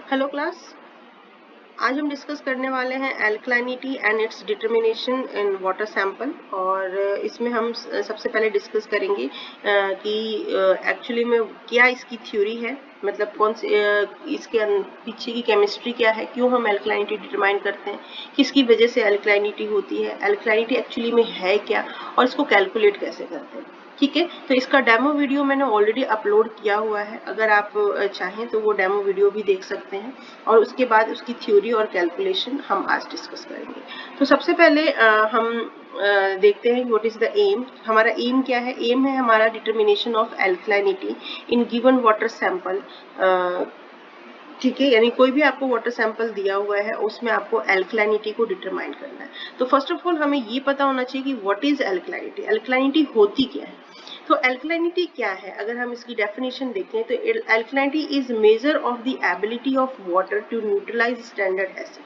Hello class, आज हम discuss करने वाले हैं alkalinity and its determination in water sample. और इसमें हम सबसे पहले डिस्कस करेंगे कि एक्चुअली में क्या इसकी थ्योरी है, मतलब कौन से इसके पीछे की केमिस्ट्री क्या है, क्यों हम एल्कलाइनिटी डिटरमाइन करते हैं, किसकी वजह से एल्कलाइनिटी होती है, एल्कलाइनिटी एक्चुअली में है क्या और इसको कैलकुलेट कैसे करते हैं। ठीक है, तो इसका डेमो वीडियो मैंने ऑलरेडी अपलोड किया हुआ है, अगर आप चाहें तो वो डेमो वीडियो भी देख सकते हैं और उसके बाद उसकी थ्योरी और कैलकुलेशन हम आज डिस्कस करेंगे। तो सबसे पहले हम देखते हैं व्हाट इज द एम। हमारा एम क्या है? एम है हमारा determination of alkalinity in given water sample. ठीक है, यानी कोई भी आपको वाटर सैंपल दिया हुआ है उसमें आपको एल्कलाइनिटी को डिटरमाइन करना है। तो फर्स्ट ऑफ ऑल हमें ये पता होना चाहिए कि व्हाट इज एल्कलाइनिटी, एल्कलाइनिटी होती क्या है। तो एल्कलाइनिटी क्या है, अगर हम इसकी डेफिनेशन देखें तो alkalinity is measure of the ability of water to neutralise standard acid,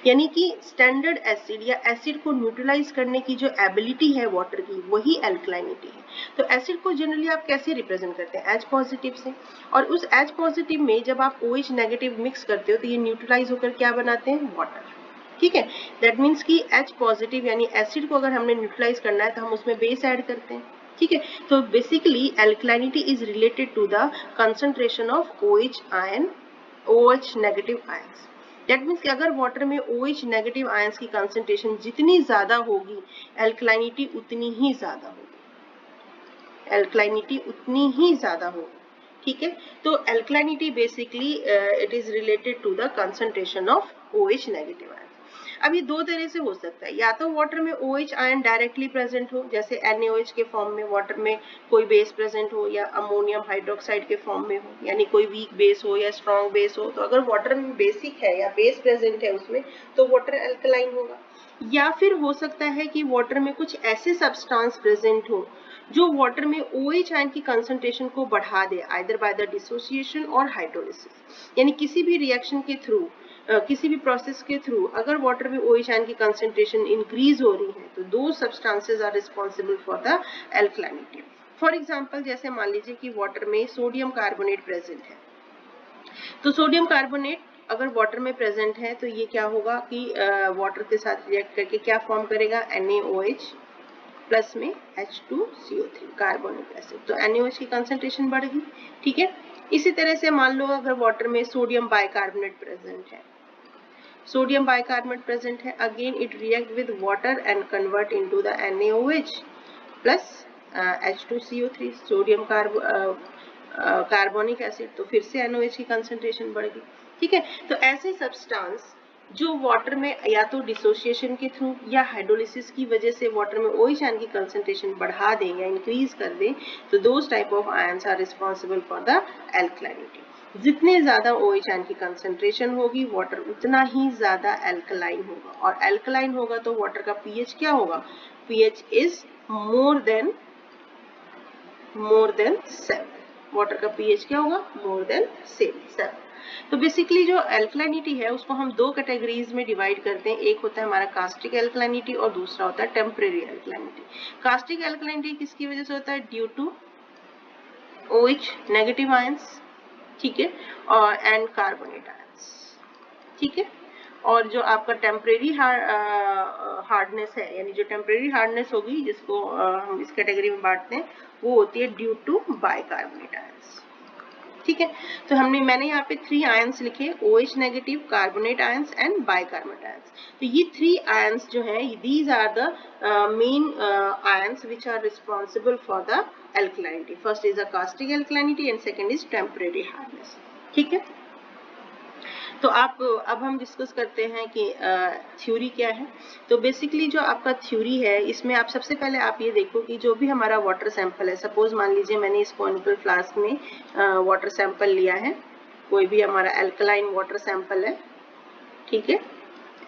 यानी कि स्टैंडर्ड एसिड या एसिड को न्यूट्रलाइज करने की जो एबिलिटी है वाटर की, वही एल्कलाइनिटी है। तो एसिड को जनरली आप कैसे रिप्रेजेंट करते हैं? एच पॉजिटिव से, और उस एच पॉजिटिव में जब आप OH नेगेटिव मिक्स करते हो तो ये न्यूट्रलाइज होकर क्या बनाते हैं? वाटर। ठीक है, दैट मीन्स कि H पॉजिटिव यानी एसिड को अगर हमने न्यूट्रलाइज करना है तो हम उसमें बेस ऐड करते हैं। ठीक है, तो basically alkalinity is related to the concentration of OH ion, OH negative ions. That means कि अगर वाटर में OH नेगेटिव आयंस की कंसंट्रेशन जितनी ज्यादा होगी, एल्कलाइनिटी उतनी ही ज्यादा होगी, एल्कलाइनिटी उतनी ही ज्यादा होगी। ठीक है, तो alkalinity basically it is related to the concentration of OH negative ion. अब ये दो तरह से हो सकता है, या तो वाटर में OH आयन डायरेक्टली प्रेजेंट हो, जैसे NaOH के फॉर्म में वाटर में कोई बेस प्रेजेंट हो, या अमोनियम हाइड्रोक्साइड के फॉर्म में हो, यानी कोई वीक बेस हो या स्ट्रॉन्ग बेस हो। तो अगर वाटर में बेसिक है या बेस प्रेजेंट है उसमें, तो वाटर एल्कलाइन होगा। या फिर हो सकता है कि वाटर में कुछ ऐसे सब्सटेंस प्रेजेंट हो जो वाटर में OH आयन की कंसंट्रेशन को बढ़ा दे, आइदर बाय द डिसोसिएशन और हाइड्रोलिसिस, यानी किसी भी रिएक्शन के थ्रू, किसी भी प्रोसेस के थ्रू अगर वाटर में OH आयन की कंसंट्रेशन इंक्रीज हो रही है तो दो substances are responsible for the alkalinity. For example, जैसे मान लीजिए कि वाटर में सोडियम कार्बोनेट प्रेजेंट है, तो सोडियम कार्बोनेट अगर वाटर में प्रेजेंट है तो ये क्या होगा कि वाटर के साथ रिएक्ट करके क्या फॉर्म करेगा? NaOH प्लस में H2CO3 कार्बोनिक एसिड, तो NaOH की कंसंट्रेशन बढ़ गई। ठीक है, इसी तरह से मान लो अगर वाटर में सोडियम बाइकार्बोनेट प्रेजेंट है, सोडियम बाइकार्बोनेट प्रेजेंट है, again it react with water and convert into the NaOH plus H2CO3 sodium carbonic acid, तो फिर से NaOH की कंसंट्रेशन बढ़ गई। ठीक है, तो ऐसे सब्सटेंस जो वाटर में या तो डिसोसिएशन के थ्रू या हाइड्रोलिसिस की वजह से वाटर में OH आयन की कंसंट्रेशन बढ़ा दें या इंक्रीज कर दें, तो those type of ions are responsible for the alkalinity. जितने ज्यादा OH आयन की कंसंट्रेशन होगी वाटर उतना ही ज्यादा एल्कलाइन होगा, और एल्कलाइन होगा तो वाटर का pH क्या होगा? pH is more than 7। Water का pH क्या होगा? More than 7। तो बेसिकली जो एल्कलाइनिटी है उसको हम दो कैटेगरीज में डिवाइड करते हैं, एक होता है हमारा कास्टिक एल्कलाइनिटी और दूसरा होता है टेम्परेरी एल्कलाइनिटी। कास्टिक एल्कलाइनिटी किसकी वजह से होता है? Due to OH negative ions, ठीक है, और एंड कार्बोनेट आयंस। ठीक है, और जो आपका टेम्परेरी हार्डनेस है, यानी जो टेम्परेरी हार्डनेस होगी जिसको हम इस कैटेगरी में बांटते हैं, वो होती है ड्यू टू बाइकार्बोनेट आयंस। ठीक है, तो मैंने यहाँ पे 3 आयंस लिखे, OH negative, carbonate ions and bicarbonate ions. तो ये 3 आयंस जो हैं, these are the main ions which are responsible for the alkalinity. First is the caustic alkalinity and second is temporary hardness. ठीक है, तो अब हम डिस्कस करते हैं कि थ्योरी क्या है। तो बेसिकली जो आपका थ्योरी है, इसमें आप सबसे पहले आप ये देखो कि जो भी हमारा वाटर सैंपल है, सपोज मान लीजिए मैंने इस कॉनिकल फ्लास्क में वाटर सैंपल लिया है, कोई भी हमारा एल्कलाइन वाटर सैंपल है। ठीक है,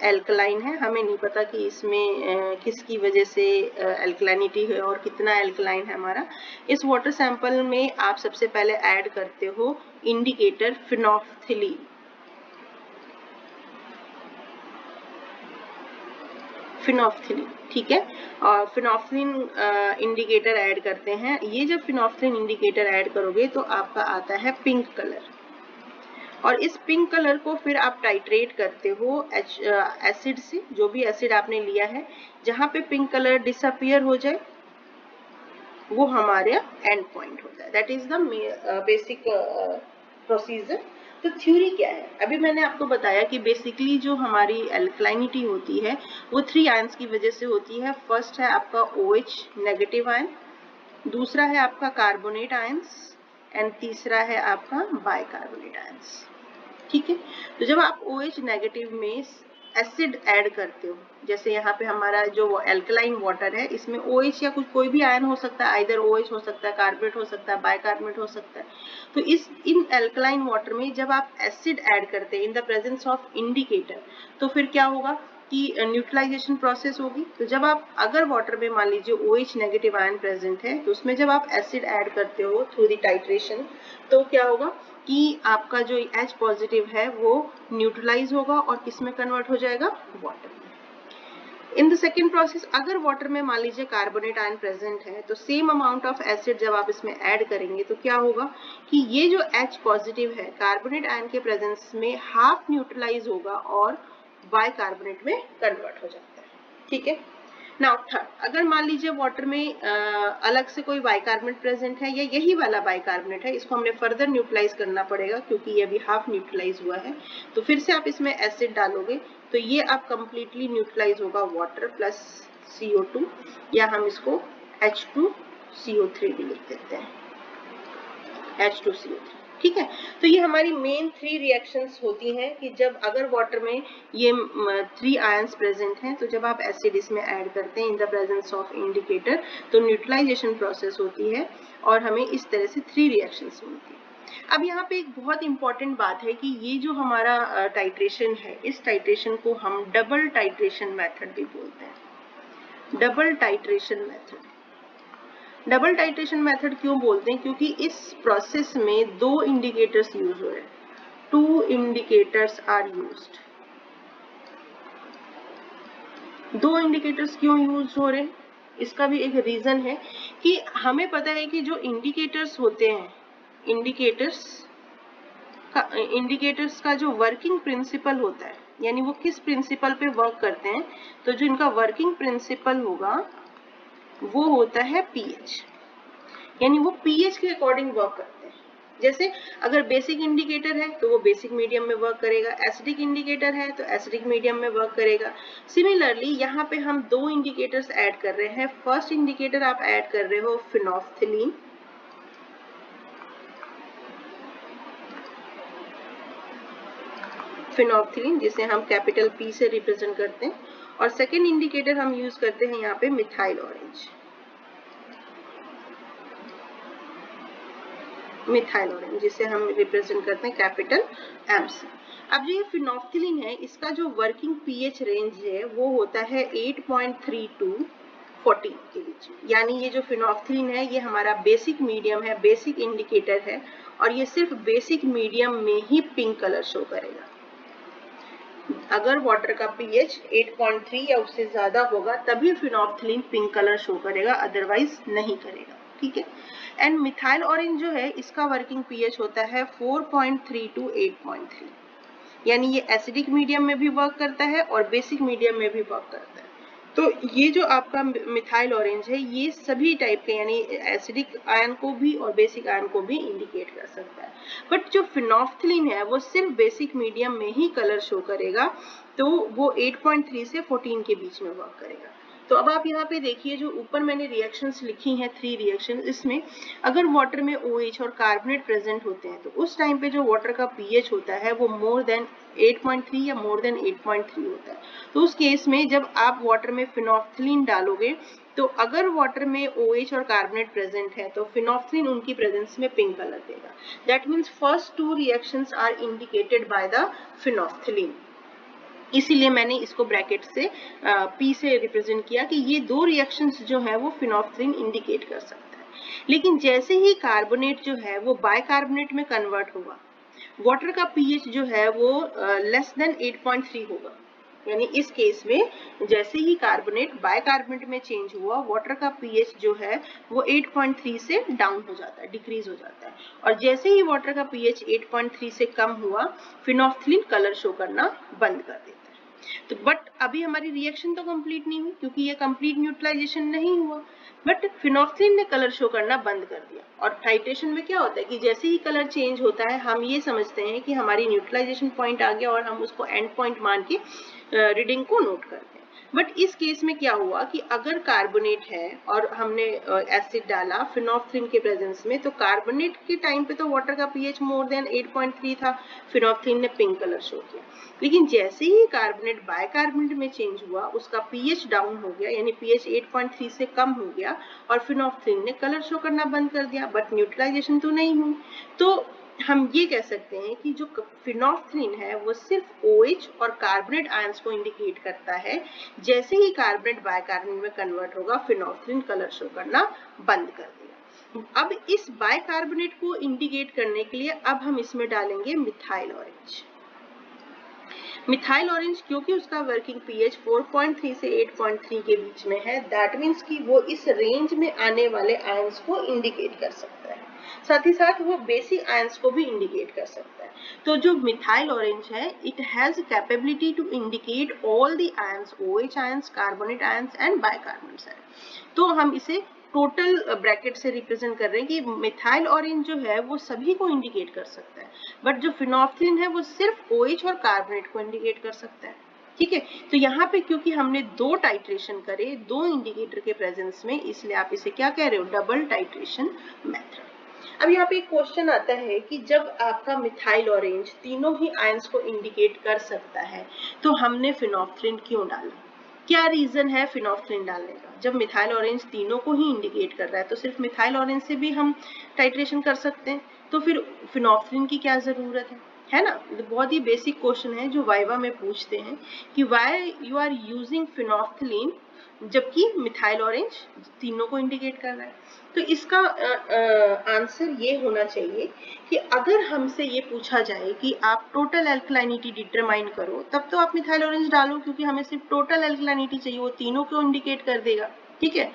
एल्कलाइन है, हमें नहीं पता कि इसमें किसकी वजह से एल्कलाइनिटी है और कितना एल्कलाइन है हमारा। इस वाटर सैंपल में आप सबसे पहले ऐड करते हो इंडिकेटर फिनोल्फथलीन। फिनोल्फथलीन, ठीक है, और फिनोल्फथलीन इंडिकेटर ऐड करते हैं। ये जब फिनोल्फथलीन इंडिकेटर ऐड करोगे तो आपका आता है पिंक कलर। और इस पिंक कलर को फिर आप टाइट्रेट करते हो एसिड से, जो भी एसिड आपने लिया है, जहां पे पिंक कलर डिसअपियर हो जाए वो हमारे एंड पॉइंट होता है। That is the basic procedure. तो थ्योरी क्या है? अभी मैंने आपको बताया कि बेसिकली जो हमारी एल्कलाइनिटी होती है वो 3 आयंस की वजह से होती है। फर्स्ट है आपका OH नेगेटिव आयन, दूसरा है आपका कार्बोनेट आयंस, एंड तीसरा है आपका बाइकार्बोनेट आयंस। ठीक है, तो जब आप OH नेगेटिव में एसिड ऐड करते हो, जैसे यहाँ पे हमारा जो एल्कलाइन वाटर है इसमें OH या कुछ कोई भी आयन हो सकता है, आइदर OH हो सकता है, कार्बोनेट हो सकता है, बाइकार्बोनेट हो सकता है। तो इन एल्कलाइन वाटर में जब आप एसिड ऐड करते हैं in the presence of indicator, तो फिर क्या होगा कि न्यूट्रलाइजेशन प्रोसेस होगी। तो जब आप अगर वाटर में मान लीजिए OH नेगेटिव आयन प्रेजेंट है, तो उसमें जब आप एसिड ऐड करते हो थ्रू द टाइट्रेशन, तो क्या होगा कि आपका जो H पॉजिटिव है वो न्यूट्रलाइज होगा और किस में कन्वर्ट हो जाएगा? वाटर में। इन द सेकेंड प्रोसेस, अगर वाटर में मान लीजिए कार्बोनेट आयन प्रेजेंट है, तो सेम अमाउंट ऑफ एसिड जब आप इसमें ऐड करेंगे तो क्या होगा कि ये जो H पॉजिटिव है कार्बोनेट आयन के प्रेजेंस में हाफ न्यूट्रलाइज होगा और बाइकार्बोनेट में कन्वर्ट हो जाता है। ठीक है, नाउ थर्ड, अगर मान लीजिए वाटर में अलग से कोई बाइकार्बोनेट प्रेजेंट है या यही वाला बाइकार्बोनेट है, इसको हमने फर्दर न्यूट्रलाइज करना पड़ेगा क्योंकि ये अभी हाफ न्यूट्रलाइज हुआ है, तो फिर से आप इसमें एसिड डालोगे तो ये अब कंप्लीटली न्यूट्रलाइज होगा वाटर प्लस CO2, या हम इसको H2CO3 भी लिख देते हैं, H2CO3। ठीक है, तो ये हमारी मेन 3 रिएक्शंस होती हैं कि जब अगर वाटर में ये 3 आयंस प्रेजेंट हैं, तो जब आप एसिड इसमें ऐड करते हैं in the presence of indicator, तो न्यूट्रलाइजेशन प्रोसेस होती है और हमें इस तरह से 3 रिएक्शंस मिलती है। अब यहाँ पे एक बहुत इंपॉर्टेंट बात है कि ये जो हमारा टाइट्रेशन है, इस टाइट्रेशन को हम डबल टाइट्रेशन मेथड भी बोलते हैं। Double titration method, double titration method क्यों बोलते हैं? क्योंकि इस प्रोसेस में 2 इंडिकेटर्स यूज हो रहे हैं, 2 इंडिकेटर्स आर यूज्ड। 2 इंडिकेटर्स क्यों यूज हो रहे हैं? इसका भी एक रीजन है कि हमें पता है कि जो इंडिकेटर्स होते हैं, इंडिकेटर्स का जो वर्किंग प्रिंसिपल होता है, यानी वो किस प्रिंसिपल पे वर्क करते हैं, तो जो इनका वर्किंग प्रिंसिपल होगा वो होता है pH, यानी वो pH के अकॉर्डिंग वर्क करते हैं। जैसे अगर बेसिक इंडिकेटर है तो वो बेसिक मीडियम में वर्क करेगा, एसिडिक इंडिकेटर है तो एसिडिक मीडियम में वर्क करेगा। सिमिलरली यहाँ पे हम 2 इंडिकेटर्स ऐड कर रहे हैं। फर्स्ट इंडिकेटर आप ऐड कर रहे हो फिनोल्फ्थलीन, जिसे हम कैपिटल P से रिप्रेजेंट करते हैं, और सेकेंड इंडिकेटर हम यूज करते हैं यहाँ पे मिथाइल ऑरेंज, जिसे हम रिप्रेजेंट करते हैं कैपिटल M से। अब जो ये फिनोल्फ्थलीन है, इसका जो वर्किंग pH रेंज है वो होता है 8.3 to 14 के बीच। यानी ये जो फिनोल्फ्थलीन है ये हमारा बेसिक मीडियम है, बेसिक इंडिकेटर है, और ये सिर्फ बेसिक मीडियम में ही पिंक कलर शो करेगा। अगर वाटर का pH 8.3 या उससे ज्यादा होगा तभी फिनोल्फ्थलीन पिंक कलर शो करेगा, अदरवाइज नहीं करेगा। ठीक है, एंड मिथाइल ऑरेंज जो है इसका वर्किंग pH होता है 4.3 to 8.3, यानी ये एसिडिक मीडियम में भी वर्क करता है और बेसिक मीडियम में भी वर्क करता है। तो ये जो आपका मिथाइल ऑरेंज है ये सभी टाइप के, यानी एसिडिक आयन को भी और बेसिक आयन को भी इंडिकेट कर सकता है। बट जो फिनोल्फ्थलीन है वो सिर्फ बेसिक मीडियम में ही कलर शो करेगा, तो वो 8.3 से 14 के बीच में वर्क करेगा। तो अब आप यहाँ पे देखिए, जो ऊपर मैंने रिएक्शंस लिखी हैं 3 रिएक्शन, इसमें अगर वाटर में OH और कार्बोनेट प्रेजेंट होते हैं तो उस टाइम पे जो वाटर का pH होता है वो मोर देन 8.3 या मोर देन 8.3 होता है। तो उस केस में जब आप वाटर में फिनोल्फ्थलीन डालोगे तो अगर वाटर में OH और कार्बोनेट प्रेजेंट है तो फिनोल्फ्थलीन उनकी प्रेजेंस में पिंक कलर देगा। That means first 2 reactions are indicated by the phenolphthalein, इसीलिए मैंने इसको ब्रैकेट से P से रिप्रेजेंट किया कि ये 2 रिएक्शंस जो है वो फिनोल्फ्थलीन इंडिकेट कर सकता है। लेकिन जैसे ही कार्बोनेट जो है वो बाइकार्बोनेट में कन्वर्ट होगा, वाटर का pH जो है वो लेस देन 8.3 होगा, यानी इस केस में जैसे ही कार्बोनेट बाइकार्बोनेट में चेंज हुआ, वाटर का पीएच जो है वो 8.3 से डाउन हो जाता है, डिक्रीज हो जाता है। और जैसे ही वाटर का पीएच 8.3 से कम हुआ, फिनोल्फ्थलीन कलर शो करना बंद कर देता है। तो बट अभी हमारी रिएक्शन तो कंप्लीट नहीं हुई, क्योंकि ये कंप्लीट न्यूट्रलाइजेशन नहीं हुआ, बट फिनोल्फ्थलीन ने कलर शो करना बंद कर दिया। और टाइट्रेशन में क्या होता है कि जैसे ही कलर चेंज होता है, हम ये समझते हैं कि हमारी न्यूट्रलाइजेशन पॉइंट आ गया और हम उसको एंड पॉइंट मान के रीडिंग को नोट करते हैं। बट इस केस में क्या हुआ कि अगर कार्बोनेट है और हमने एसिड डाला फिनोल्फ्थलीन के प्रेजेंस में, तो कार्बोनेट के टाइम पे तो वाटर का पीएच मोर देन 8.3 था, फिनोल्फ्थलीन ने पिंक कलर शो किया। लेकिन जैसे ही कार्बोनेट बाइकार्बोनेट में चेंज हुआ, उसका पीएच डाउन हो गया, यानी पीएच 8.3 से कम हो गया और फिनोल्फ्थलीन ने कलर शो करना बंद कर दिया, बट न्यूट्रलाइजेशन तो नहीं हुई। तो हम ये कह सकते हैं कि जो फिनोल्फ्थलीन है वो सिर्फ OH और कार्बोनेट आयंस को इंडिकेट करता है। जैसे ही कार्बोनेट बाइकार्बोनेट में कन्वर्ट होगा, फिनोल्फ्थलीन कलर शो करना बंद कर देगा। अब इस बाइकार्बोनेट को इंडिकेट करने के लिए अब हम इसमें डालेंगे मिथाइल ऑरेंज। मिथाइल ऑरेंज क्योंकि उसका वर्किंग पीएच 4.3 से 8.3 के बीच में है, दैट मीन्स कि वो इस रेंज में आने वाले आयंस को इंडिकेट कर सकता है, साथ ही साथ वो बेसिक आयंस को भी इंडिकेट कर सकता है। तो जो मिथाइल ऑरेंज है, it has capability to indicate all the ions, OH ions, carbonate ions and bicarbonate ions. तो हम इसे टोटल ब्रैकेट से रिप्रेजेंट कर रहे हैं कि मिथाइल ऑरेंज जो है वो सभी को इंडिकेट कर सकता है, बट जो फिनोल्फ्थलीन है वो सिर्फ OH और कार्बोनेट को इंडिकेट कर सकता है। ठीक है, तो यहाँ पे क्योंकि हमने दो टाइट्रेशन करे दो इंडिकेटर के प्रेजेंस में, इसलिए आप इसे क्या कह रहे हो, डबल टाइट्रेशन मेथड। अब यहाँ पे एक क्वेश्चन आता है कि जब आपका मिथाइल ऑरेंज तीनों ही आयंस को इंडिकेट कर सकता है, तो हमने फिनोल्फ्थलीन क्यों डाला? क्या रीजन है फिनोल्फ्थलीन डालने का? जब मिथाइल ऑरेंज तीनों को ही इंडिकेट कर रहा है, तो सिर्फ मिथाइल ऑरेंज से भी हम टाइट्रेशन कर सकते हैं, तो फिर फिनोल्फ्थलीन की क्या जरूरत है ना? बहुत ही बेसिक क्वेश्चन है जो वाइवा में पूछते हैं कि व्हाई यू आर यूजिंग फिनोल्फ्थलीन जबकि मिथाइल ऑरेंज तीनों को इंडिकेट कर रहा है। तो इसका आंसर ये होना चाहिए कि अगर हमसे ये पूछा जाए कि आप टोटल एल्कलाइनिटी डिटरमाइन करो, तब तो आप मिथाइल ऑरेंज डालो, क्योंकि हमें सिर्फ टोटल एल्कलाइनिटी चाहिए, वो तीनों को इंडिकेट कर देगा। ठीक है,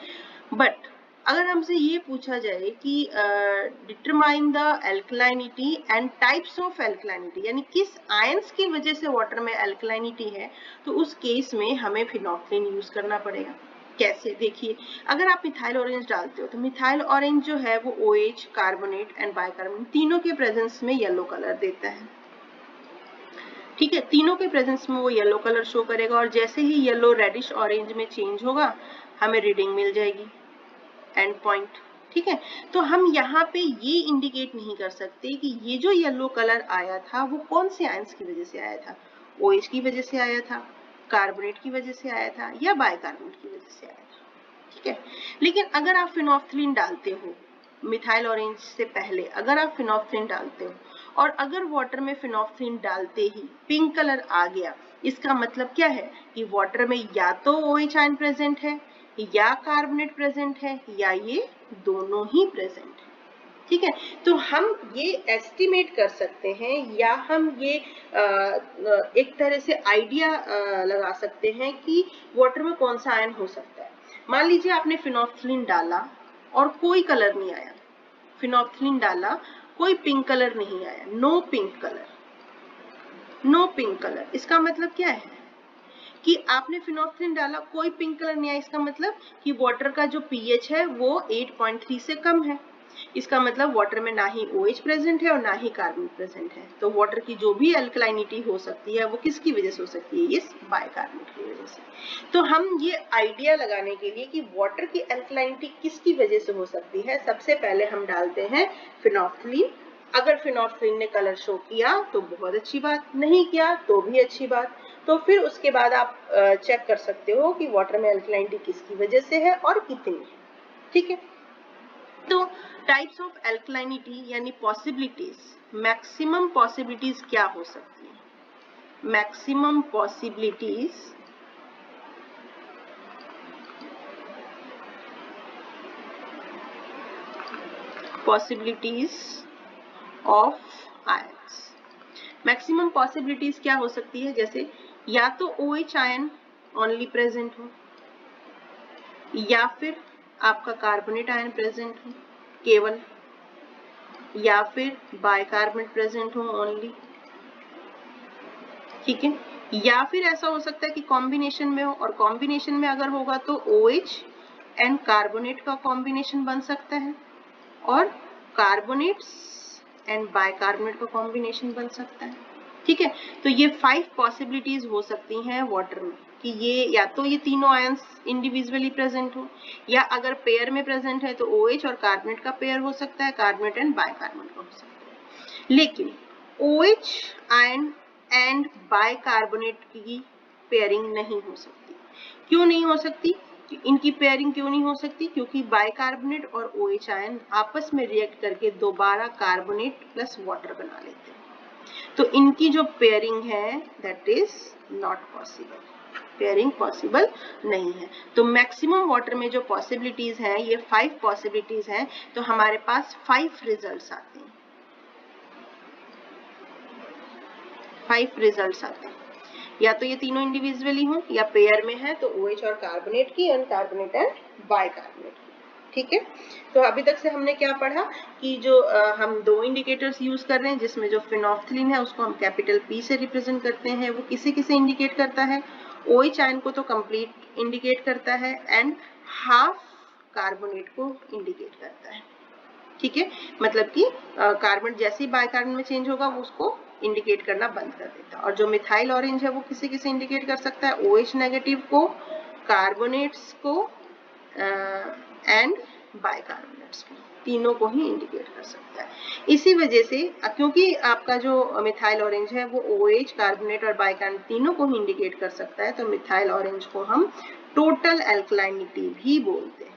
बट अगर हमसे ये पूछा जाए कि determine the alkalinity and types of alkalinity, यानी किस आयंस की वजह से वाटर में एल्कलाइनिटी है, तो उस केस में हमें फिनोल्फ्थलीन यूज करना पड़ेगा। कैसे? देखिए, अगर आप मिथाइल ऑरेंज डालते हो तो मिथाइल ऑरेंज जो है वो OH, कार्बोनेट एंड बाइकार्बोनेट तीनों के प्रेजेंस में येलो कलर देता है। ठीक है, तीनों के प्रेजेंस में वो येलो कलर शो करेगा, और जैसे ही येलो रेडिश ऑरेंज में चेंज होगा, हमें रीडिंग मिल जाएगी एंड पॉइंट। ठीक है, तो हम यहाँ पे ये इंडिकेट नहीं कर सकते कि ये जो येलो कलर आया था वो कौन से आयंस की वजह से आया था, OH की वजह से आया था, कार्बोनेट की वजह से आया था, या बाइकार्बोनेट की वजह से आया था। ठीक है, लेकिन अगर आप फिनोल्फ्थलीन डालते हो मिथाइल ऑरेंज से पहले, अगर आप फिनोल्फ्थलीन डालते हो और अगर वाटर में फिनोल्फ्थलीन डालते ही पिंक कलर आ गया, इसका मतलब क्या है कि वाटर में या तो OH आयन प्रेजेंट है, या कार्बोनेट प्रेजेंट है, या ये दोनों ही प्रेजेंट है। ठीक है, तो हम ये एस्टिमेट कर सकते हैं, या हम ये एक तरह से आइडिया लगा सकते हैं कि वाटर में कौन सा आयन हो सकता है। मान लीजिए आपने फिनोल्फ्थलीन डाला और कोई कलर नहीं आया, फिनोल्फ्थलीन डाला कोई पिंक कलर नहीं आया, no pink colour, no pink colour, इसका मतलब क्या है कि आपने फिनोल्फ्थलीन डाला, कोई पिंक कलर नहीं आया, इसका मतलब कि वाटर का जो पीएच है वो 8.3 से कम है। इसका मतलब वाटर में ना ही OH प्रेजेंट है और ना ही कार्बन प्रेजेंट है। तो वाटर की जो भी अल्कलाइनिटी हो सकती है वो किसकी वजह से हो सकती है, इस बाइकार्बोनेट की वजह से। तो हम ये आइडिया लगाने के लिए कि वाटर की अल्कलाइनिटी किसकी वजह से हो सकती है, सबसे पहले हम डालते हैं फिनोल्फ्थलीन। अगर फिनोल्फ्थलीन ने कलर शो किया तो बहुत अच्छी बात, नहीं किया तो भी अच्छी बात। तो फिर उसके बाद आप चेक कर सकते हो कि वाटर में अल्कलाइनिटी किसकी वजह से है और कितनी है। ठीक है, तो टाइप्स ऑफ अल्कलाइनिटी यानी पॉसिबिलिटीज, मैक्सिमम पॉसिबिलिटीज क्या हो सकती है? Maximum possibilities of ions. Maximum possibilities क्या हो सकती है? जैसे या तो OH आयन ओनली प्रेजेंट हो, या फिर आपका कार्बोनेट आयन प्रेजेंट हो केवल, या फिर बाइकार्बोनेट प्रेजेंट हो ओनली, ठीक है। या फिर ऐसा हो सकता है कि कॉम्बिनेशन में हो, और कॉम्बिनेशन में अगर होगा तो OH एंड कार्बोनेट का कॉम्बिनेशन बन सकता है, और कार्बोनेट्स एंड बाइकार्बोनेट का कॉम्बिनेशन बन सकता है, ठीक है। तो ये 5 पॉसिबिलिटीज हो सकती हैं वाटर में कि ये या तो ये तीनों आयंस इंडिविजुअली प्रेजेंट हो, या अगर पेयर में प्रेजेंट है तो OH और कार्बोनेट का पेयर हो सकता है, कार्बोनेट एंड बाइकार्बोनेट का हो सकता है। लेकिन OH आयन एंड बाइकार्बोनेट की पेयरिंग नहीं हो सकती। क्यों नहीं हो सकती? इनकी पेयरिंग क्यों नहीं हो सकती? क्योंकि बाइकार्बोनेट और OH आयन आपस में रिएक्ट करके दोबारा कार्बोनेट प्लस वाटर बना लेते हैं, तो इनकी जो पेयरिंग है that is not possible, pairing possible नहीं है। तो मैक्सिमम वाटर में जो पॉसिबिलिटीज हैं ये 5 पॉसिबिलिटीज हैं, तो हमारे पास 5 रिजल्ट्स आते हैं, 5 रिजल्ट्स आते हैं। या तो ये तीनों इंडिविजुअली हो, या पेयर में है तो OH और कार्बोनेट की, एंड कार्बोनेट एंड बाइकार्बोनेट की, ठीक है। तो अभी तक से हमने क्या पढ़ा कि जो हम 2 इंडिकेटर्स यूज कर रहे हैं, जिसमें जो फिनोफ्थलीन है उसको हम कैपिटल P से रिप्रेजेंट करते हैं, वो किसे किसे इंडिकेट करता है? OH आयन को तो कंप्लीट इंडिकेट करता है, एंड हाफ कार्बोनेट को इंडिकेट करता है, ठीक है। मतलब कि कार्बन जैसे ही बाइकार्बन में चेंज होगा वो उसको इंडिकेट करना बंद कर देता है। और जो मिथाइल ऑरेंज है वो किसे किसे इंडिकेट कर सकता है? OH नेगेटिव को, कार्बोनेट्स को एंड बाइकार्बोनेट्स को, तीनों को ही इंडिकेट कर सकता है। इसी वजह से क्योंकि आपका जो मिथाइल ऑरेंज है वो OH, कार्बोनेट और बाइकार्बोनेट तीनों को ही इंडिकेट कर सकता है, तो मिथाइल ऑरेंज को हम टोटल एल्कलाइनिटी भी बोलते हैं,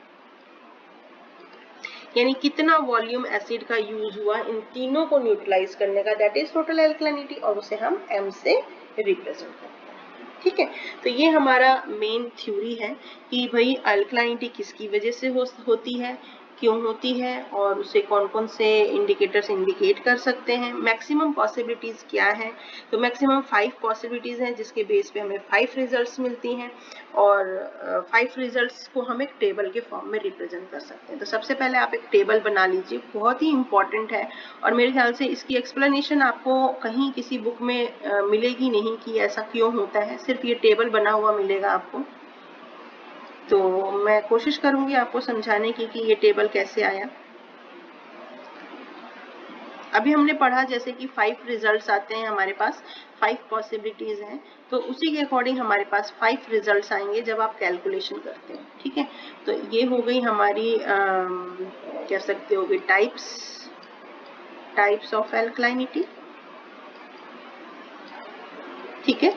यानी कितना वॉल्यूम एसिड का यूज हुआ इन तीनों को न्यूट्रलाइज करने का, दैट इज टोटल एल्कलाइनिटी, और उसे हम M से रिप्रेजेंट करते हैं, ठीक है। तो ये हमारा मेन थ्योरी है कि भाई अल्कलाइनिटी किसकी वजह से होती है, क्यों होती है, और उसे कौन कौन से इंडिकेटर्स इंडिकेट कर सकते हैं, मैक्सिमम पॉसिबिलिटीज क्या है। तो मैक्सिमम 5 पॉसिबिलिटीज हैं, जिसके बेस पे हमें 5 रिजल्ट्स मिलती हैं, और 5 रिजल्ट्स को हम एक टेबल के फॉर्म में रिप्रेजेंट कर सकते हैं। तो सबसे पहले आप एक टेबल बना लीजिए, बहुत ही इंपॉर्टेंट है, और मेरे ख्याल से इसकी एक्सप्लेनेशन आपको कहीं किसी बुक में मिलेगी नहीं कि ऐसा क्यों होता है, सिर्फ ये टेबल बना हुआ मिलेगा आपको। तो मैं कोशिश करूंगी आपको समझाने की कि ये टेबल कैसे आया। अभी हमने पढ़ा जैसे कि 5 रिजल्ट्स आते हैं हमारे पास, 5 पॉसिबिलिटीज हैं, तो उसी के अकॉर्डिंग हमारे पास 5 रिजल्ट्स आएंगे जब आप कैलकुलेशन करते हैं, ठीक है। तो ये हो गई हमारी कह सकते हो कि टाइप्स ऑफ एल्कलाइनिटी, ठीक है।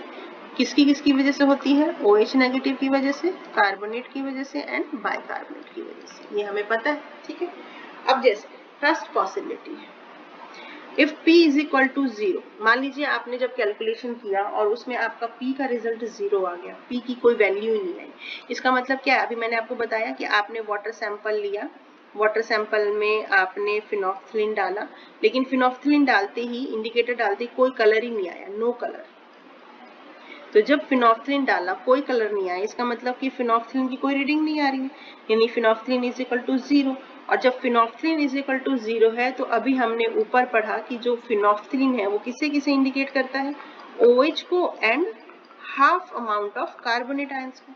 किसकी किसकी वजह से होती है? OH नेगेटिव की वजह से, कार्बोनेट की वजह से, एंड बाइकार्बोनेट की वजह से, ये हमें पता है, ठीक है। अब जैसे फर्स्ट पॉसिबिलिटी है, if P is equal to 0, मान लीजिए आपने जब कैलकुलेशन किया और उसमें आपका P का रिजल्ट 0 आ गया, P की कोई वैल्यू ही नहीं आई, इसका मतलब क्या है? अभी मैंने आपको बताया कि आपने वाटर सैंपल लिया, वाटर सैंपल में आपने फिनोफ्थलीन डाला, लेकिन फिनोफ्थलीन डालते ही, इंडिकेटर डालते ही कोई कलर ही नहीं आया, नो कलर। तो जब फिनोफ्थलीन डाला कोई कलर नहीं आया, इसका मतलब कि फिनोफ्थलीन की कोई रीडिंग नहीं आ रही है, यानी फिनोफ्थलीन इज इक्वल टू 0। और जब फिनोफ्थलीन इज इक्वल टू 0 है, तो अभी हमने ऊपर पढ़ा कि जो फिनोफ्थलीन है वो किसे किसे इंडिकेट करता है? OH को and half amount of carbonate ions को।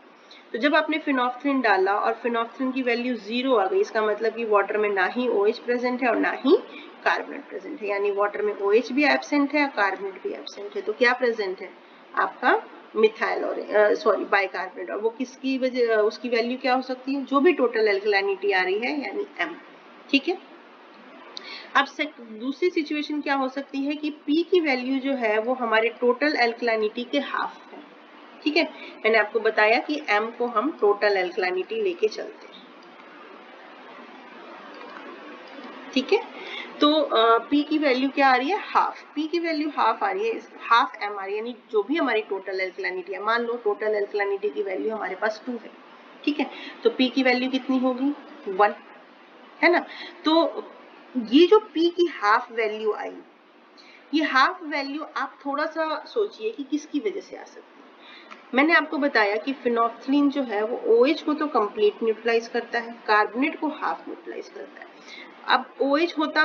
तो जब आपने फिनोफ्थलीन डाला और फिनोफ्थलीन की वैल्यू 0 आ गई, इसका मतलब कि वाटर में ना ही OH प्रेजेंट है और ना ही कार्बोनेट प्रेजेंट है, यानी वाटर में OH भी एब्सेंट है और कार्बोनेट भी एब्सेंट है। तो क्या प्रेजेंट है? आपका मिथाइल और बाइकार्बोनेट, और वो किसकी वजह, उसकी वैल्यू क्या हो सकती है? जो भी टोटल एल्कलाइनिटी आ रही है, यानी M, ठीक है। अब दूसरी सिचुएशन क्या हो सकती है कि P की वैल्यू जो है वो हमारे टोटल एल्कलाइनिटी के हाफ है, ठीक है। मैंने आपको बताया कि M को हम टोटल एल्कलाइनिटी लेके चलते हैं, ठीक है। तो P की वैल्यू क्या आ रही है? हाफ। P की वैल्यू हाफ आ रही है, हाफ M आ रही है, यानी जो भी हमारी टोटल एल्कलाइनिटी है, मान लो टोटल एल्कलाइनिटी की वैल्यू हमारे पास 2 है, ठीक है। तो P की वैल्यू कितनी होगी? 1, है ना। तो ये जो P की हाफ वैल्यू आई, ये हाफ वैल्यू आप थोड़ा सा सोचिए कि किसकी वजह से आ सकती है। मैंने आपको बताया कि फिनोल्फथलीन जो है वो OH को तो कंप्लीट न्यूट्रलाइज करता है, कार्बोनेट को हाफ न्यूट्रलाइज करता है। अब OH होता,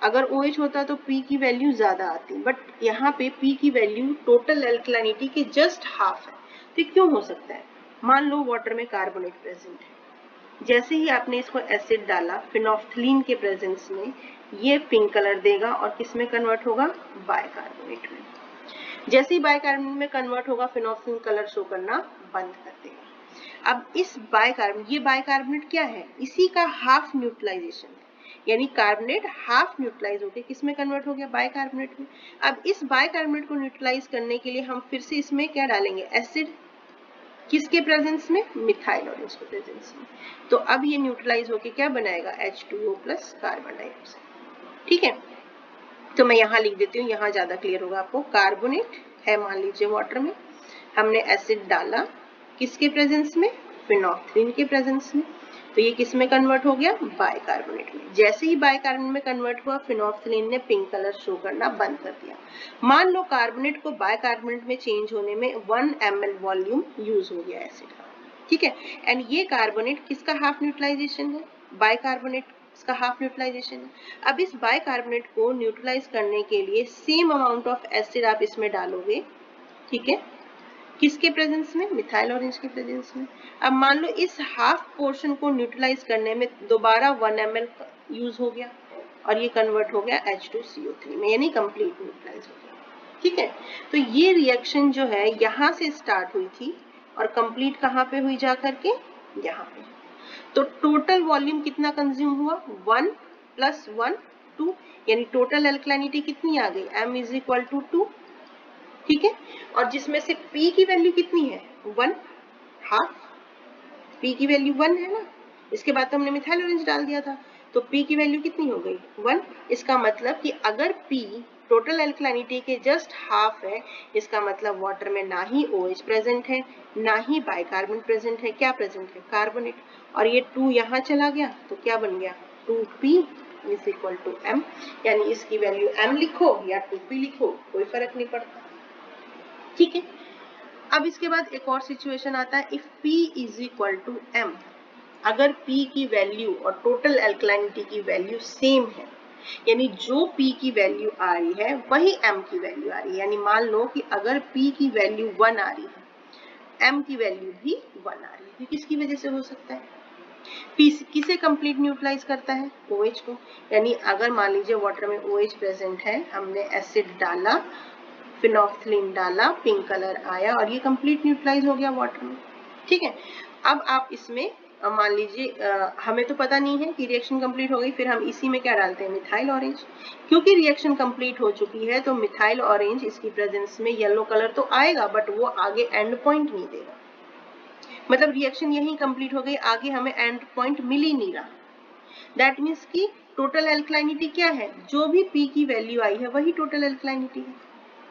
अगर OH होता तो P की वैल्यू ज्यादा आती, बट यहाँ पे P की वैल्यू टोटल एल्कलाइनिटी के जस्ट हाफ है। तो क्यों हो सकता है? मान लो वाटर में कार्बोनेट प्रेजेंट है, जैसे ही आपने इसको एसिड डाला फिनोल्फथलीन के प्रेजेंस में, ये पिंक कलर देगा और किस में कन्वर्ट होगा? बाइकार्बोनेट में। जैसे ही बाइकार्बोनेट में कन्वर्ट होगा फिनोल्फथलीन कलर शो करना बंद कर देगा। अब इस बाइकार्बोनेट, ये बाइकार्बोनेट क्या है? इसी का हाफ न्यूट्रलाइजेशन है, यानी कार्बोनेट हाफ न्यूट्रलाइज होकर किस में कन्वर्ट हो गया? बाइकार्बोनेट में। अब इस बाइकार्बोनेट को न्यूट्रलाइज करने के लिए हम फिर से इसमें क्या डालेंगे? एसिड। किसके प्रेजेंस में? मिथाइल ऑरेंज के प्रेजेंस में। तो अब ये न्यूट्रलाइज होके क्या बनाएगा? H2O plus carbon dioxide. ठीक है, तो मैं यहाँ लिख देती हूँ, यहाँ ज्यादा क्लियर होगा आपको। कार्बोनेट है मान लीजिए वाटर में, हमने एसिड डाला किसके प्रेजेंस में? फिनोल्फथलीन के प्रेजेंस में। तो ये किस में कन्वर्ट हो गया? बाइकार्बोनेट में। जैसे ही बाइकार्बोनेट में कन्वर्ट हुआ फिनोल्फथलीन ने पिंक कलर शो करना बंद कर दिया। मान लो कार्बोनेट को बाइकार्बोनेट में चेंज होने में 1 ml वॉल्यूम यूज हो गया एसिड का। ठीक है, एंड ये कार्बोनेट किसका हाफ न्यूट्रलाइजेशन है? बाइकार्बोनेट इसका हाफ न्यूट्रलाइजेशन है। अब इस बाइकार्बोनेट को न्यूट्रलाइज करने के लिए सेम अमाउंट ऑफ एसिड आप इसमें डालोगे। ठीक है, किसके प्रेजेंस में? मिथाइल ऑरेंज के प्रेजेंस में। अब मान लो इस हाफ पोर्शन को न्यूट्रलाइज करने में दोबारा 1 ml यूज हो गया और ये कन्वर्ट हो गया H2CO3 में, यानी कंप्लीट न्यूट्रलाइज हो गया। ठीक है, तो ये रिएक्शन जो है यहाँ से स्टार्ट हुई थी और कंप्लीट कहाँ पे हुई जाकर के? यहाँ पे। तो टोटल वॉल्यूम कितना कंज्यूम हुआ? 1 + 1 2, यानी टोटल एल्कलाइनिटी कितनी आ गई? M = 2। ठीक है, और जिसमें से P की वैल्यू कितनी है? 1 हाफ। P की वैल्यू 1 है ना, इसके बाद तो हमने मिथाइल ऑरेंज डाल दिया था, तो P की वैल्यू कितनी हो गई? 1। इसका मतलब कि अगर P टोटल एल्कलाइनिटी के जस्ट हाफ है, इसका मतलब वाटर में ना ही OH प्रेजेंट है ना ही बाइकार्बोनेट प्रेजेंट है। क्या प्रेजेंट है? कार्बोनेट। और ये 2 यहाँ चला गया तो क्या बन गया? 2P = M, यानी इसकी वैल्यू M लिखो या 2P लिखो, कोई फर्क नहीं पड़ता। ठीक है, अब इसके बाद एक और सिचुएशन आता है, इफ P = M, अगर P की वैल्यू और टोटल एल्कलाइनिटी की वैल्यू सेम है, यानी जो P की वैल्यू आ रही है वही M की वैल्यू आ रही है। यानी मान लो कि अगर P की वैल्यू 1 आ रही है, M की वैल्यू भी 1 आ रही है, तो किसकी वजह से हो सकता है? P किसे कंप्लीट न्यूट्रलाइज करता है? OH को। यानी अगर मान लीजिए वाटर में OH प्रेजेंट है, हमने एसिड डाला, फिनोल्फथलीन डाला, पिंक कलर आया और ये कंप्लीट न्यूट्रलाइज हो गया वाटर में। ठीक है, अब आप इसमें मान लीजिए हमें तो पता नहीं है कि रिएक्शन कंप्लीट हो गई, फिर हम इसी में क्या डालते हैं? Methyl orange. क्योंकि रिएक्शन कंप्लीट हो चुकी है तो मिथाइल ऑरेंज इसकी प्रेजेंस में येलो कलर तो आएगा, बट वो आगे एंड पॉइंट नहीं देगा। मतलब रिएक्शन यही कंप्लीट हो गई, आगे हमें एंड पॉइंट मिल ही नहीं रहा। दैट मीन्स कि टोटल एल्कलाइनिटी क्या है? जो भी P की वैल्यू आई है वही टोटल एल्कलाइनिटी है।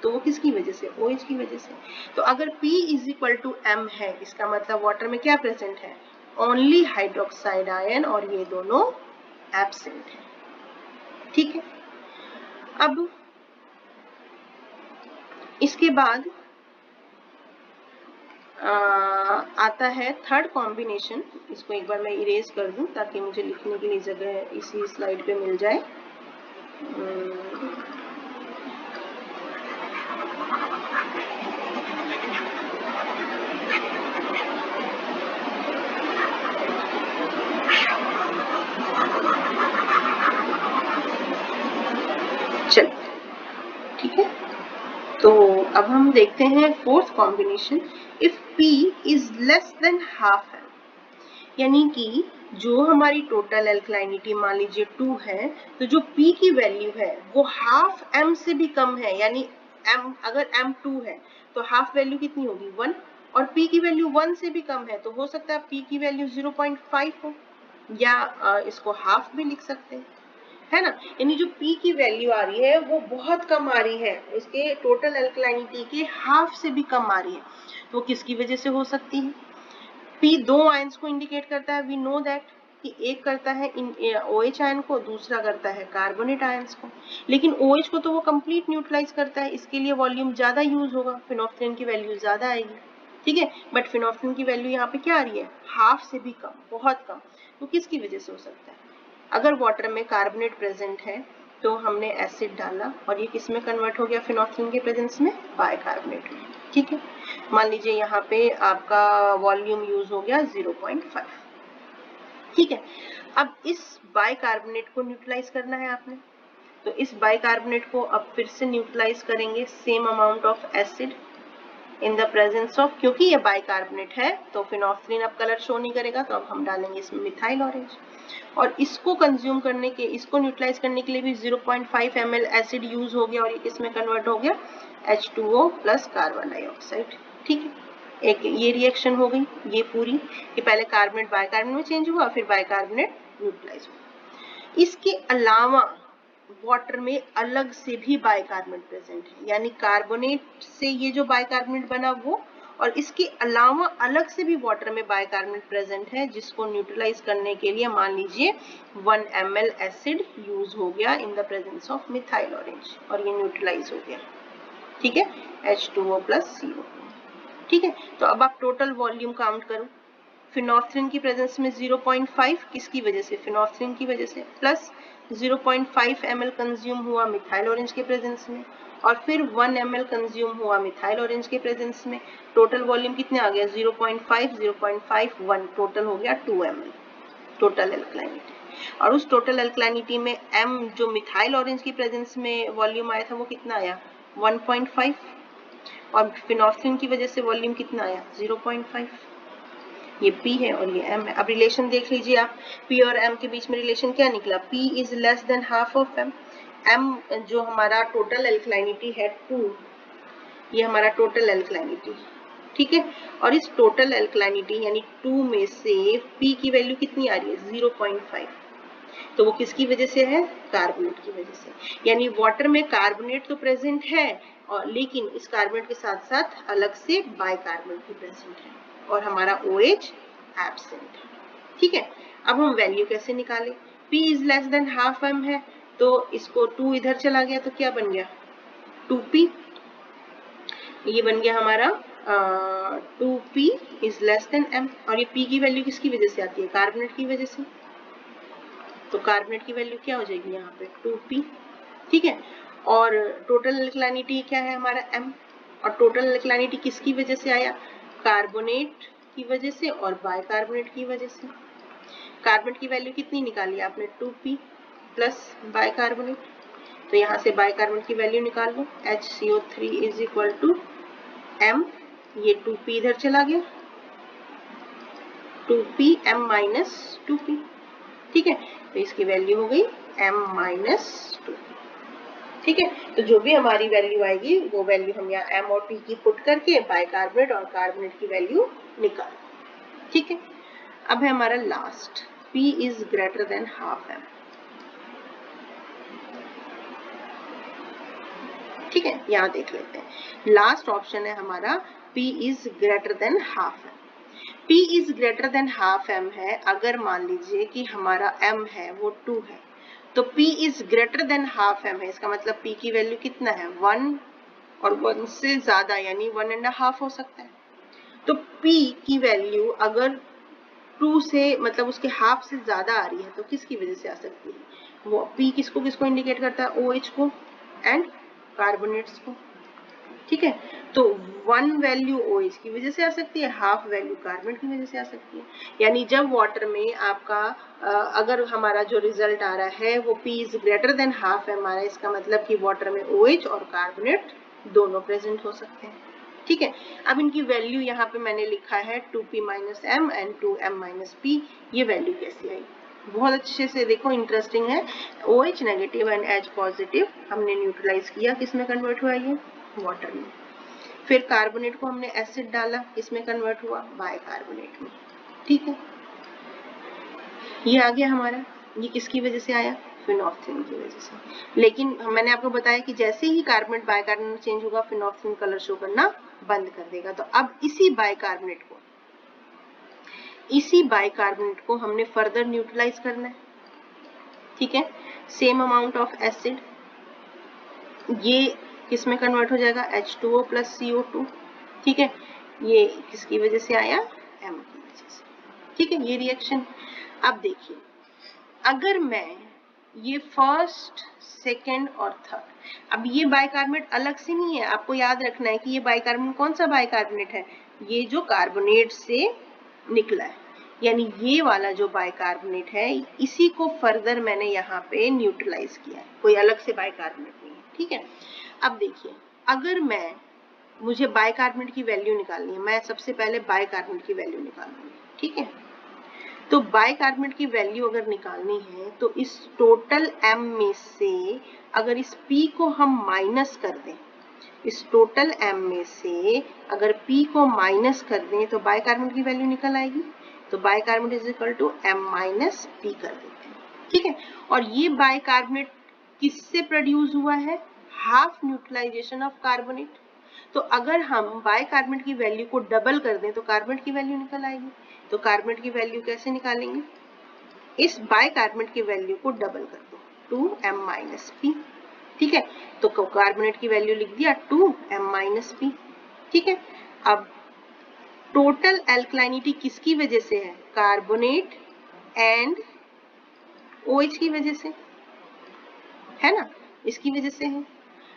तो वो किसकी वजह से? OH की वजह से। तो अगर P = M है, इसका मतलब वाटर में क्या प्रेजेंट है? ओनली हाइड्रोक्साइड आयन, और ये दोनों एब्सेंट है। ठीक है, अब इसके बाद आता है थर्ड कॉम्बिनेशन। इसको एक बार मैं इरेज कर दूं ताकि मुझे लिखने के लिए जगह इसी स्लाइड पे मिल जाए। चलिए, ठीक है, तो अब हम देखते हैं फोर्थ कॉम्बिनेशन, इफ P < ½ है, यानी कि जो हमारी टोटल एल्कलाइनिटी मान लीजिए 2 है, तो जो P की वैल्यू है वो ½ M से भी कम है, यानी M अगर M 2 है तो हाफ वैल्यू कितनी होगी? 1, और P की वैल्यू 1 से भी कम है, तो हो सकता है P की वैल्यू 0.5 हो, या इसको हाफ भी लिख सकते हैं, है ना। यानी जो P की वैल्यू आ रही है वो बहुत कम आ रही है, उसके टोटल एल्कलाइनिटी के हाफ से भी कम आ रही है, तो किसकी वजह से हो सकती है? P 2 आयंस को इंडिकेट करता है, वी नो दैट, कि एक करता है OH आयन को, दूसरा करता है कार्बोनेट आयंस को, लेकिन OH को तो वो कंप्लीट न्यूट्रलाइज करता है, इसके लिए वॉल्यूम ज्यादा यूज होगा, फिनोल्फथलीन की वैल्यू ज्यादा आएगी। ठीक है। बट फिनोल्फथालीन की वैल्यू यहाँ पे क्या आ रही है, हाफ से भी कम, बहुत कम। तो किसकी वजह से हो सकता है, अगर वाटर में कार्बोनेट प्रेजेंट है तो हमने एसिड डाला और ये किस में कन्वर्ट हो गया, फिनोल्फथालीन के प्रेजेंस में बाइकार्बोनेट में। ठीक है, मान लीजिए यहाँ पे आपका वॉल्यूम यूज हो गया 0.5। ठीक है, अब इस बाइकार्बोनेट को न्यूट्रलाइज करना है आपने, तो इस बाइकार्बोनेट को अब फिर से न्यूट्रलाइज करेंगे same amount of acid in the presence of, क्योंकि ये बाइकार्बोनेट है तो फिनोल्फथालीन अब कलर शो नहीं करेगा, तो अब हम डालेंगे इसमें मिथाइल ऑरेंज। और इसको कंज्यूम करने के, इसको न्यूट्रलाइज करने के लिए भी 0.5 ml एसिड यूज हो गया और ये किसमें कन्वर्ट हो गया, H2O प्लस कार्बन डाइऑक्साइड। ठीक है, एक ये रिएक्शन हो गई ये पूरी, कि पहले कार्बोनेट बाइकार्बोनेट में चेंज हुआ, फिर बाइकार्बोनेट न्यूट्रलाइज हुआ। इसके अलावा वाटर में अलग से भी बाइकार्बोनेट प्रेजेंट है, यानी कार्बोनेट से ये जो बाइकार्बोनेट बना वो, और इसके अलावा अलग से भी वाटर में बाइकार्बोनेट प्रेजेंट है, जिसको न्यूट्रलाइज करने के लिए मान लीजिए 1 ml एसिड यूज हो गया in the presence of methyl orange और ये न्यूट्रलाइज हो गया। ठीक है, H2O प्लस CO। ठीक है, तो अब आप टोटल वॉल्यूम काउंट करो, फिनोल्फथालीन की प्रेजेंस में 0.5 किसकी वजह से, फिनोल्फथालीन की वजह से, प्लस 0.5 ml कंज्यूम हुआ मिथाइल ऑरेंज के प्रेजेंस में, और फिर 1 ml कंज्यूम हुआ मिथाइल ऑरेंज के प्रेजेंस में। टोटल वॉल्यूम कितने आ गया, 0.5 0.5 1, टोटल हो गया 2 ml टोटल एल्कलाइनिटी। और उस टोटल एल्कलाइनिटी में M जो मिथाइल ऑरेंज की प्रेजेंस में वॉल्यूम आया था वो कितना आया, 1.5, और फिनोल्फथालीन की वजह से वॉल्यूम कितना आया, 0.5। ये P है और ये M है। अब रिलेशन देख लीजिए आप, P और M के बीच में रिलेशन क्या निकला, P is less than half of M। M जो हमारा टोटल एल्कलाइनिटी है 2, ये हमारा टोटल एल्कलाइनिटी। ठीक है, और इस टोटल एल्कलाइनिटी यानी 2 में से P की वैल्यू कितनी आ रही है, 0.5। तो वो किसकी वजह से है, कार्बोनेट की वजह से। यानी वाटर में कार्बोनेट तो प्रेजेंट है, और लेकिन इस कार्बोनेट के साथ साथ अलग से बाइकार्बोनेट भी प्रेजेंट है और हमारा OH एब्सेंट है। ठीक है, अब हम वैल्यू कैसे निकालें, P is less than half M है, तो इसको 2 इधर चला गया तो क्या बन गया, 2P। ये बन गया हमारा 2P is less than M, और ये P की वैल्यू किसकी वजह से आती है, कार्बोनेट की वजह से, तो कार्बोनेट की वैल्यू क्या हो जाएगी यहाँ पे 2P। ठीक है, और टोटल एल्कलाइनिटी क्या है हमारा M, और टोटल एल्कलाइनिटी किसकी वजह से आया, कार्बोनेट की वजह से और बाइकार्बोनेट की वजह से। कार्बोनेट की वैल्यू कितनी निकाली आपने, 2P प्लस बाइकार्बोनेट, तो यहाँ से बाइकार्बोनेट की वैल्यू निकाल लो, HCO3 is equal to M, ये 2P इधर चला गया, 2P M माइनस 2P। ठीक है, तो इसकी वैल्यू हो गई M माइनस 2। ठीक है, तो जो भी हमारी वैल्यू आएगी वो वैल्यू हम यहाँ M और P की पुट करके बाइकार्बोनेट और कार्बोनेट की वैल्यू निकाल। ठीक है, अब है हमारा last, P is greater than half M। ठीक है, यहाँ देख लेते हैं, लास्ट ऑप्शन है हमारा P is greater than half M। P is greater than half M है, अगर मान लीजिए कि हमारा M है वो 2 है, तो P is greater than half M है, इसका मतलब P की वैल्यू कितना है, 1 और 1 से ज्यादा, यानी 1.5 हो सकता है। तो P की वैल्यू अगर 2 से मतलब उसके हाफ से ज्यादा आ रही है तो किसकी वजह से आ सकती है, वो P किसको किसको इंडिकेट करता है, OH को एंड कार्बोनेट्स को। ठीक है, तो 1 वैल्यू OH की वजह से आ सकती है, हाफ वैल्यू कार्बोनेट की वजह से आ सकती है। यानी जब वाटर में आपका अगर हमारा जो रिजल्ट आ रहा है वो P is greater than half M आ रहा है, इसका मतलब कि वाटर में OH और कार्बोनेट दोनों प्रेजेंट हो सकते हैं। ठीक है, अब इनकी वैल्यू यहाँ पे मैंने लिखा है 2P minus M and 2M minus P। ये वैल्यू कैसी आई, बहुत अच्छे से देखो, इंटरेस्टिंग है। OH negative and H positive हमने न्यूट्रलाइज किया, किसमें कन्वर्ट हुआ, ये वाटर में। फिर कार्बोनेट को हमने एसिड डाला, किसमें कन्वर्ट हुआ, बाइकार्बोनेट में। ठीक है, ये आ गया हमारा, ये किसकी वजह से आया, फिनोल्फथालीन की वजह से। लेकिन मैंने आपको बताया कि जैसे ही कार्बोनेट बाइकार्बोनेट चेंज होगा फिनोल्फथालीन कलर शो करना बंद कर देगा। तो अब इसी बाइकार्बोनेट को हमने फर्दर न्यूट्रलाइज करना है। ठीक है, सेम अमाउंट ऑफ एसिड, ये किसमें कन्वर्ट हो जाएगा, H2O प्लस CO2। ठीक है, ये किसकी वजह से आया, M की वजह से। ठीक है, ये रिएक्शन। अब देखिए, अगर मैं ये फर्स्ट, सेकेंड और थर्ड, अब ये बाइकार्बोनेट अलग से नहीं है, आपको याद रखना है कि ये बाइकार्बोनेट कौन सा बाइकार्बोनेट है, ये जो कार्बोनेट से निकला है, यानी ये वाला जो बाइकार्बोनेट है, इसी को फर्दर मैंने यहाँ पे न्यूट्रलाइज किया है, कोई अलग से बाइकार्बोनेट नहीं है। ठीक है, अब देखिए, अगर मुझे बाइकार्बोनेट की वैल्यू निकालनी है, मैं सबसे पहले बाइकार्बोनेट की वैल्यू निकालूंगी। ठीक है, तो बाइकार्बोनेट की वैल्यू अगर निकालनी है तो इस टोटल M में से अगर इस P को हम माइनस कर दें, इस टोटल M में से अगर P को माइनस कर दें तो बाइकार्बोनेट की वैल्यू निकल आएगी। तो bicarbonate is equal to M minus P कर देते हैं। ठीक है, और ये बाइकार्बोनेट किससे प्रोड्यूस हुआ है, हाफ न्यूट्रलाइजेशन ऑफ कार्बोनेट। तो अगर हम बाइकार्बोनेट की वैल्यू को डबल कर दें तो कार्बोनेट की वैल्यू निकल आएगी। तो कार्बोनेट की वैल्यू कैसे निकालेंगे, इस बाइकार्बोनेट की वैल्यू को डबल कर दो, 2M माइनस P। ठीक है, तो कार्बोनेट की वैल्यू लिख दिया 2M माइनस P। ठीक है, अब टोटल एल्कलाइनिटी किसकी वजह से है, कार्बोनेट एंड OH की वजह से, है ना, इसकी वजह से है।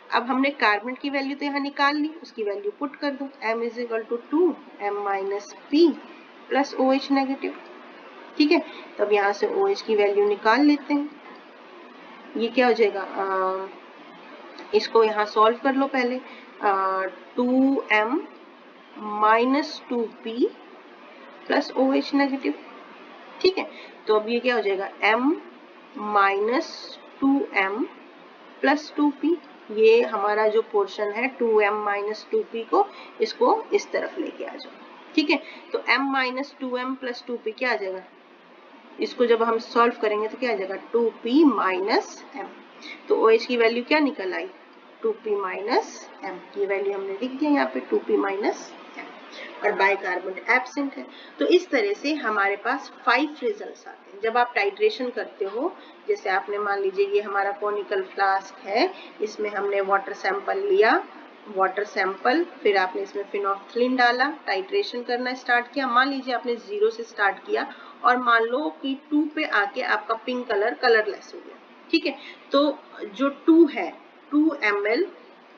अब हमने कार्बोनेट की वैल्यू तो यहाँ निकाल ली, उसकी वैल्यू पुट कर दो, M is equal to 2M minus P plus OH negative. ठीक है, तो अब यहाँ से OH की वैल्यू निकाल लेते हैं। ये क्या हो जाएगा, इसको यहाँ सॉल्व कर लो पहले, 2M minus 2P plus OH negative. ठीक है, तो अब ये क्या हो जाएगा, M minus 2M plus 2P। ये हमारा जो पोर्शन है 2M माइनस 2P को, इसको इस तरफ लेके आ जाओ। ठीक है, तो M minus 2M plus 2P क्या आ जाएगा, इसको जब हम सॉल्व करेंगे तो क्या आ जाएगा, 2P माइनस M। तो OH की वैल्यू क्या निकल आई, 2P माइनस M। ये वैल्यू हमने लिख दिया यहाँ पे 2P माइनस M, और बाइकार्बोनेट एब्सेंट है। तो इस तरह से हमारे पास 5 रिजल्ट्स आते हैं जब आप टाइट्रेशन करते हो। जैसे आपने मान लीजिए ये हमारा कॉनिकल फ्लास्क है, इसमें हमने वाटर सैंपल लिया, वाटर सैंपल, फिर आपने इसमें फिनोल्फथालीन डाला, टाइट्रेशन करना स्टार्ट किया। मान लीजिए आपने 0 से स्टार्ट किया और मान लो कि 2 पे आके आपका पिंक कलर कलरलेस हो गया। ठीक है, तो जो 2 है, 2 ml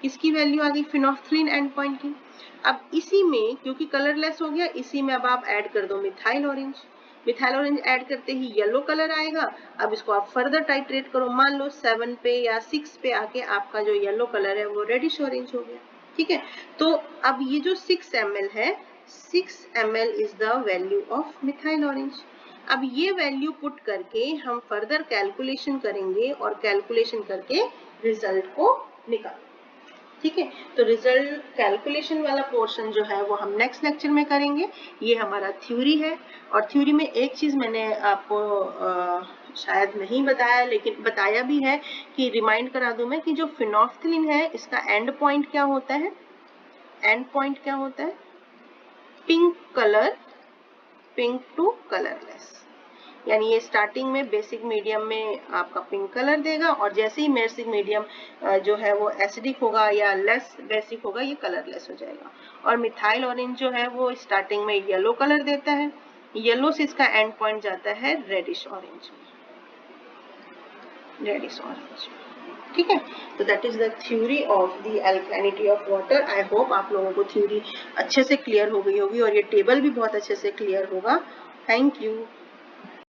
किसकी वैल्यू आ गई, फिनोल्फथालीन एंड पॉइंट की। अब इसी में क्योंकि कलरलेस हो गया, इसी में अब आप ऐड कर दो methyl orange. Methyl orange add करते ही येलो कलर आएगा। अब इसको आप फर्दर टाइट्रेट करो, मान लो 7 पे या 6 पे आके आपका जो येलो कलर है वो रेडिश ऑरेंज हो गया। ठीक है, तो अब ये जो 6 ml है, 6 ml is the value of methyl orange. अब ये वैल्यू पुट करके हम फर्दर कैलकुलेशन करेंगे और कैलकुलेशन करके रिजल्ट को निकालेंगे। ठीक है, तो रिजल्ट कैलकुलेशन वाला पोर्शन जो है वो हम नेक्स्ट लेक्चर में करेंगे। ये हमारा थ्योरी है, और थ्योरी में एक चीज मैंने आपको शायद नहीं बताया, लेकिन बताया भी है कि रिमाइंड करा दूं मैं कि जो फिनोल्फथालीन है इसका एंड पॉइंट क्या होता है, एंड पॉइंट क्या होता है, pink colour, pink to colourless. यानी ये स्टार्टिंग में बेसिक मीडियम में आपका पिंक कलर देगा, और जैसे ही बेसिक मीडियम जो है वो एसिडिक होगा या लेस बेसिक होगा, ये कलरलेस हो जाएगा। और मिथाइल ऑरेंज जो है वो स्टार्टिंग में येलो कलर देता है, येलो से इसका एंड पॉइंट जाता है रेडिश ऑरेंज, रेडिश ऑरेंज। ठीक है, तो that is the theory of the alkalinity of water. I hope आप लोगों को थ्योरी अच्छे से क्लियर हो गई होगी और ये टेबल भी बहुत अच्छे से क्लियर होगा। Thank you.